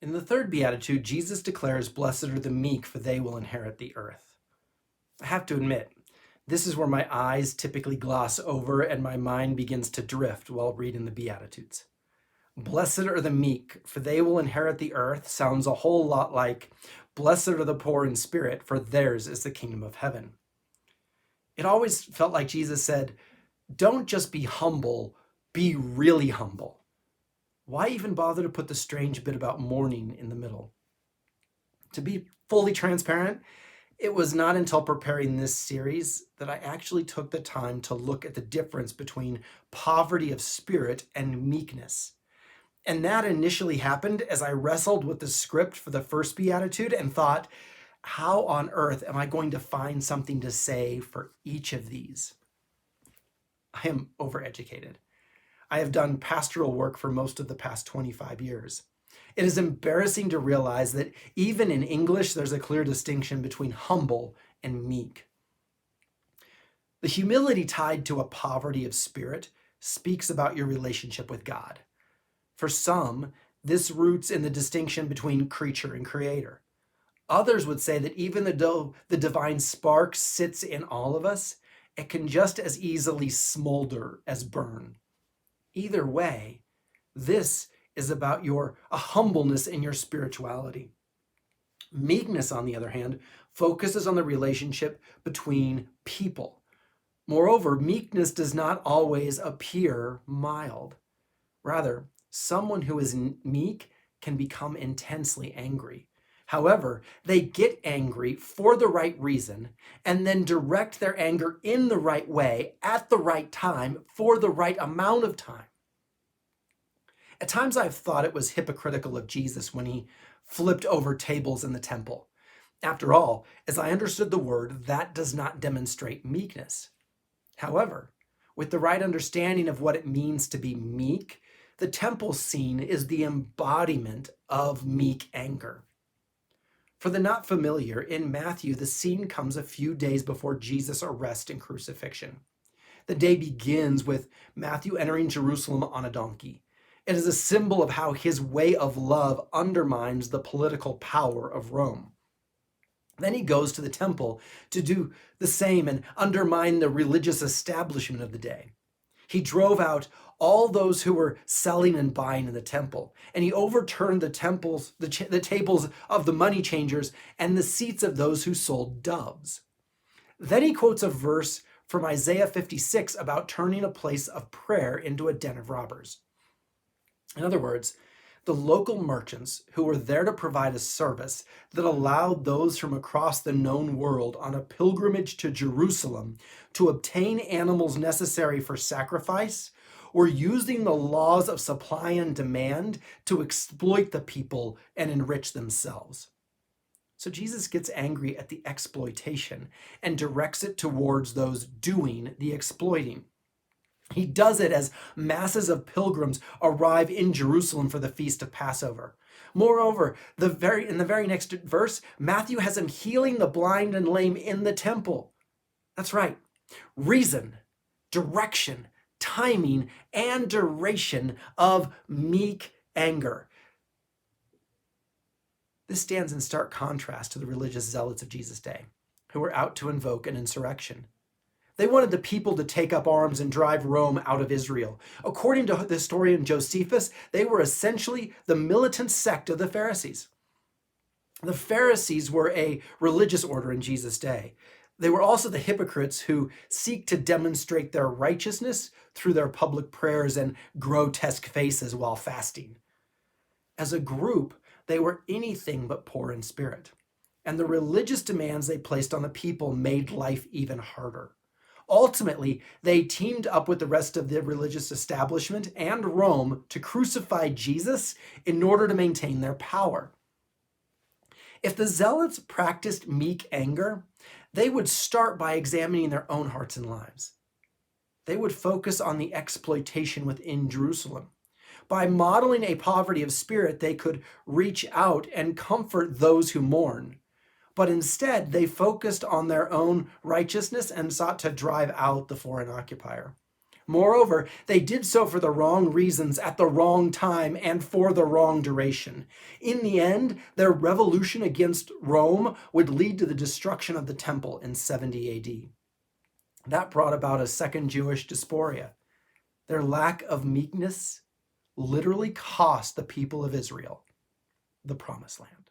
In the third beatitude, Jesus declares, "Blessed are the meek, for they will inherit the earth." I have to admit, this is where my eyes typically gloss over and my mind begins to drift while reading the Beatitudes. Blessed are the meek, for they will inherit the earth sounds a whole lot like, blessed are the poor in spirit, for theirs is the kingdom of heaven. It always felt like Jesus said, don't just be humble, be really humble. Why even bother to put the strange bit about mourning in the middle? To be fully transparent, it was not until preparing this series that I actually took the time to look at the difference between poverty of spirit and meekness. And that initially happened as I wrestled with the script for the first beatitude and thought, how on earth am I going to find something to say for each of these? I am overeducated. I have done pastoral work for most of the past 25 years. It is embarrassing to realize that even in English, there's a clear distinction between humble and meek. The humility tied to a poverty of spirit speaks about your relationship with God. For some, this roots in the distinction between creature and creator. Others would say that even though the divine spark sits in all of us, it can just as easily smolder as burn. Either way, this is about a humbleness in your spirituality. Meekness, on the other hand, focuses on the relationship between people. Moreover, meekness does not always appear mild. Rather, someone who is meek can become intensely angry. However, they get angry for the right reason and then direct their anger in the right way, at the right time, for the right amount of time. At times I've thought it was hypocritical of Jesus when he flipped over tables in the temple. After all, as I understood the word, that does not demonstrate meekness. However, with the right understanding of what it means to be meek, the temple scene is the embodiment of meek anger. For the not familiar, in Matthew, the scene comes a few days before Jesus' arrest and crucifixion. The day begins with Matthew entering Jerusalem on a donkey. It is a symbol of how his way of love undermines the political power of Rome. Then he goes to the temple to do the same and undermine the religious establishment of the day. He drove out all those who were selling and buying in the temple, and he overturned the tables of the money changers and the seats of those who sold doves. Then he quotes a verse from Isaiah 56 about turning a place of prayer into a den of robbers. In other words, the local merchants who were there to provide a service that allowed those from across the known world on a pilgrimage to Jerusalem to obtain animals necessary for sacrifice were using the laws of supply and demand to exploit the people and enrich themselves. So Jesus gets angry at the exploitation and directs it towards those doing the exploiting. He does it as masses of pilgrims arrive in Jerusalem for the feast of Passover. Moreover, in the very next verse, Matthew has him healing the blind and lame in the temple. That's right. Reason, direction, timing, and duration of meek anger. This stands in stark contrast to the religious zealots of Jesus' day, who were out to invoke an insurrection. They wanted the people to take up arms and drive Rome out of Israel. According to the historian Josephus, they were essentially the militant sect of the Pharisees. The Pharisees were a religious order in Jesus' day. They were also the hypocrites who seek to demonstrate their righteousness through their public prayers and grotesque faces while fasting. As a group, they were anything but poor in spirit, and the religious demands they placed on the people made life even harder. Ultimately, they teamed up with the rest of the religious establishment and Rome to crucify Jesus in order to maintain their power. If the zealots practiced meek anger, they would start by examining their own hearts and lives. They would focus on the exploitation within Jerusalem. By modeling a poverty of spirit, they could reach out and comfort those who mourn. But instead, they focused on their own righteousness and sought to drive out the foreign occupier. Moreover, they did so for the wrong reasons at the wrong time and for the wrong duration. In the end, their revolution against Rome would lead to the destruction of the temple in 70 AD. That brought about a second Jewish diaspora. Their lack of meekness literally cost the people of Israel the promised land.